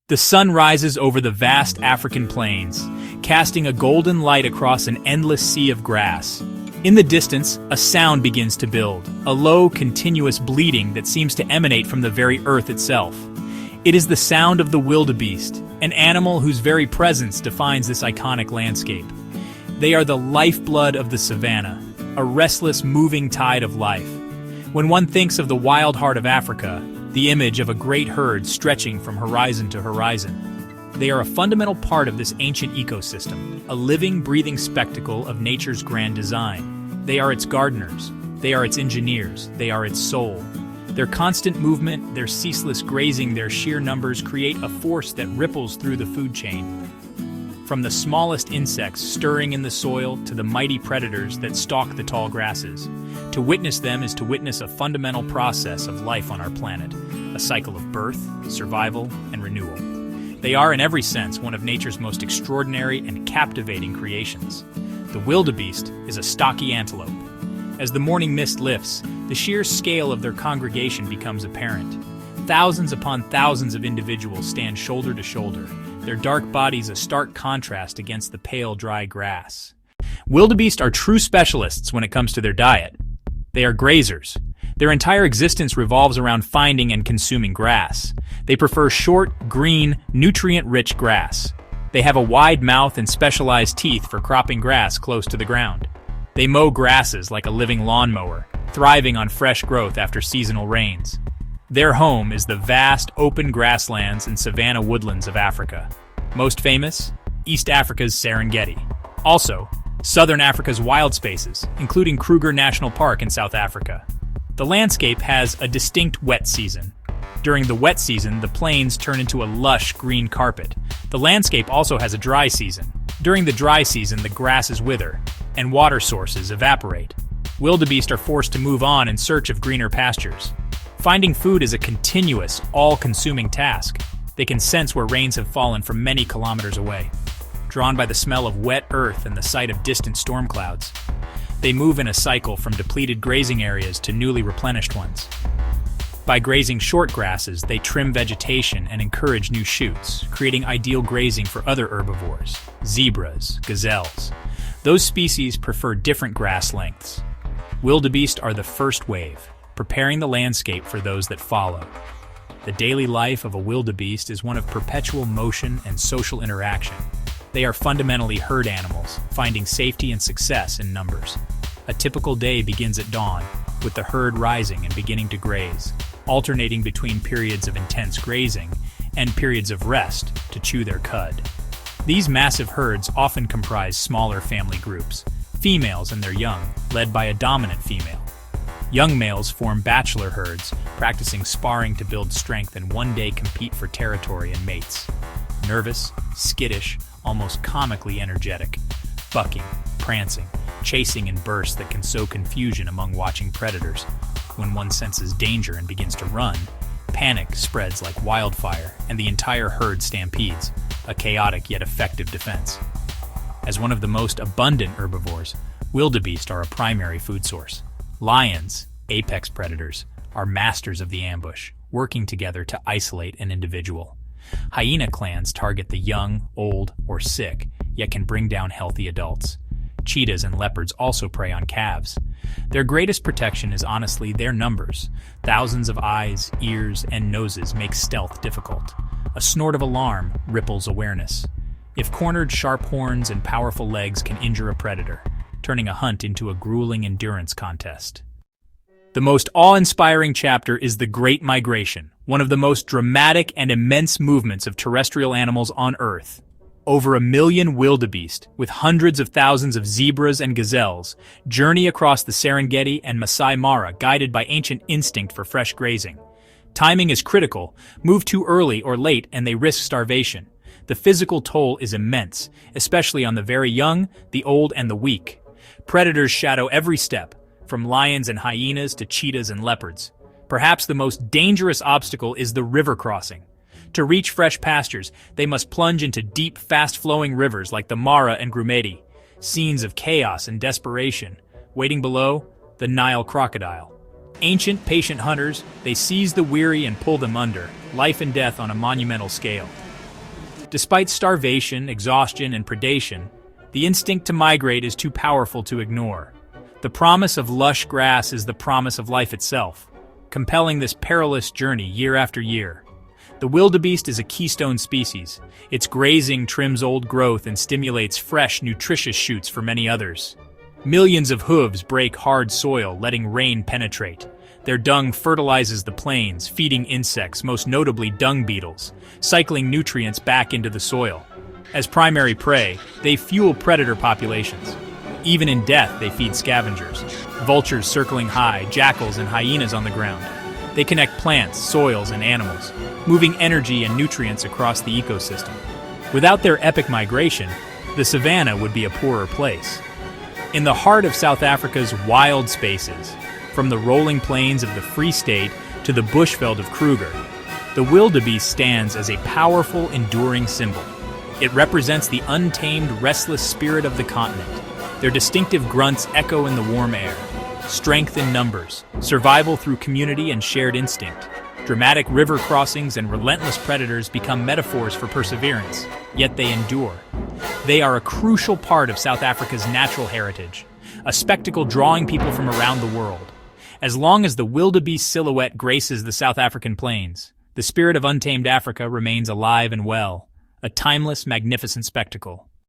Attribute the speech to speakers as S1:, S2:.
S1: The sun rises over the vast African plains, casting a golden light across an endless sea of grass. In the distance, a sound begins to build, a low, continuous bleating that seems to emanate from the very earth itself. It is the sound of the wildebeest, an animal whose very presence defines this iconic landscape. They are the lifeblood of the savannah, a restless, moving tide of life. When one thinks of the wild heart of Africa, the image of a great herd stretching from horizon to horizon. They are a fundamental part of this ancient ecosystem, a living, breathing spectacle of nature's grand design. They are its gardeners, they are its engineers, they are its soul. Their constant movement, their ceaseless grazing, their sheer numbers create a force that ripples through the food chain. From the smallest insects stirring in the soil to the mighty predators that stalk the tall grasses. To witness them is to witness a fundamental process of life on our planet, a cycle of birth, survival, and renewal. They are, in every sense, one of nature's most extraordinary and captivating creations. The wildebeest is a stocky antelope. As the morning mist lifts, the sheer scale of their congregation becomes apparent. Thousands upon thousands of individuals stand shoulder to shoulder, their dark bodies a stark contrast against the pale, dry grass. Wildebeest are true specialists when it comes to their diet. They are grazers. Their entire existence revolves around finding and consuming grass. They prefer short, green, nutrient-rich grass. They have a wide mouth and specialized teeth for cropping grass close to the ground. They mow grasses like a living lawnmower, thriving on fresh growth after seasonal rains. Their home is the vast, open grasslands and savanna woodlands of Africa. Most famous, East Africa's Serengeti. Also, Southern Africa's wild spaces, including Kruger National Park in South Africa. The landscape has a distinct wet season. During the wet season, the plains turn into a lush green carpet. The landscape also has a dry season. During the dry season, the grasses wither, and water sources evaporate. Wildebeest are forced to move on in search of greener pastures. Finding food is a continuous, all-consuming task. They can sense where rains have fallen from many kilometers away. Drawn by the smell of wet earth and the sight of distant storm clouds, they move in a cycle from depleted grazing areas to newly replenished ones. By grazing short grasses, they trim vegetation and encourage new shoots, creating ideal grazing for other herbivores, zebras, gazelles. Those species prefer different grass lengths. Wildebeest are the first wave, preparing the landscape for those that follow. The daily life of a wildebeest is one of perpetual motion and social interaction. They are fundamentally herd animals, finding safety and success in numbers. A typical day begins at dawn, with the herd rising and beginning to graze, alternating between periods of intense grazing and periods of rest to chew their cud. These massive herds often comprise smaller family groups, females and their young, led by a dominant female. Young males form bachelor herds, practicing sparring to build strength and one day compete for territory and mates. Nervous, skittish, almost comically energetic, bucking, prancing, chasing in bursts that can sow confusion among watching predators. When one senses danger and begins to run, panic spreads like wildfire and the entire herd stampedes, a chaotic yet effective defense. As one of the most abundant herbivores, wildebeest are a primary food source. Lions, apex predators, are masters of the ambush, working together to isolate an individual. Hyena clans target the young, old, or sick, yet can bring down healthy adults. Cheetahs and leopards also prey on calves. Their greatest protection is honestly their numbers. Thousands of eyes, ears, and noses make stealth difficult. A snort of alarm ripples awareness. If cornered, sharp horns and powerful legs can injure a predator, turning a hunt into a grueling endurance contest. The most awe-inspiring chapter is the Great Migration, one of the most dramatic and immense movements of terrestrial animals on Earth. Over 1 million wildebeest, with hundreds of thousands of zebras and gazelles, journey across the Serengeti and Masai Mara, guided by ancient instinct for fresh grazing. Timing is critical. Move too early or late and they risk starvation. The physical toll is immense, especially on the very young, the old, and the weak. Predators shadow every step, from lions and hyenas to cheetahs and leopards. Perhaps the most dangerous obstacle is the river crossing. To reach fresh pastures, they must plunge into deep, fast-flowing rivers like the Mara and Grumeti, scenes of chaos and desperation. Waiting below, the Nile crocodile. Ancient, patient hunters, they seize the weary and pull them under, life and death on a monumental scale. Despite starvation, exhaustion, and predation, the instinct to migrate is too powerful to ignore. The promise of lush grass is the promise of life itself, compelling this perilous journey year after year. The wildebeest is a keystone species. Its grazing trims old growth and stimulates fresh, nutritious shoots for many others. Millions of hooves break hard soil, letting rain penetrate. Their dung fertilizes the plains, feeding insects, most notably dung beetles, cycling nutrients back into the soil. As primary prey, they fuel predator populations. Even in death, they feed scavengers. Vultures circling high, jackals and hyenas on the ground. They connect plants, soils, and animals, moving energy and nutrients across the ecosystem. Without their epic migration, the savannah would be a poorer place. In the heart of South Africa's wild spaces, from the rolling plains of the Free State to the bushveld of Kruger, the wildebeest stands as a powerful, enduring symbol. It represents the untamed, restless spirit of the continent. Their distinctive grunts echo in the warm air. Strength in numbers, survival through community and shared instinct. Dramatic river crossings and relentless predators become metaphors for perseverance, yet they endure. They are a crucial part of South Africa's natural heritage, a spectacle drawing people from around the world. As long as the wildebeest silhouette graces the South African plains, the spirit of untamed Africa remains alive and well, a timeless, magnificent spectacle.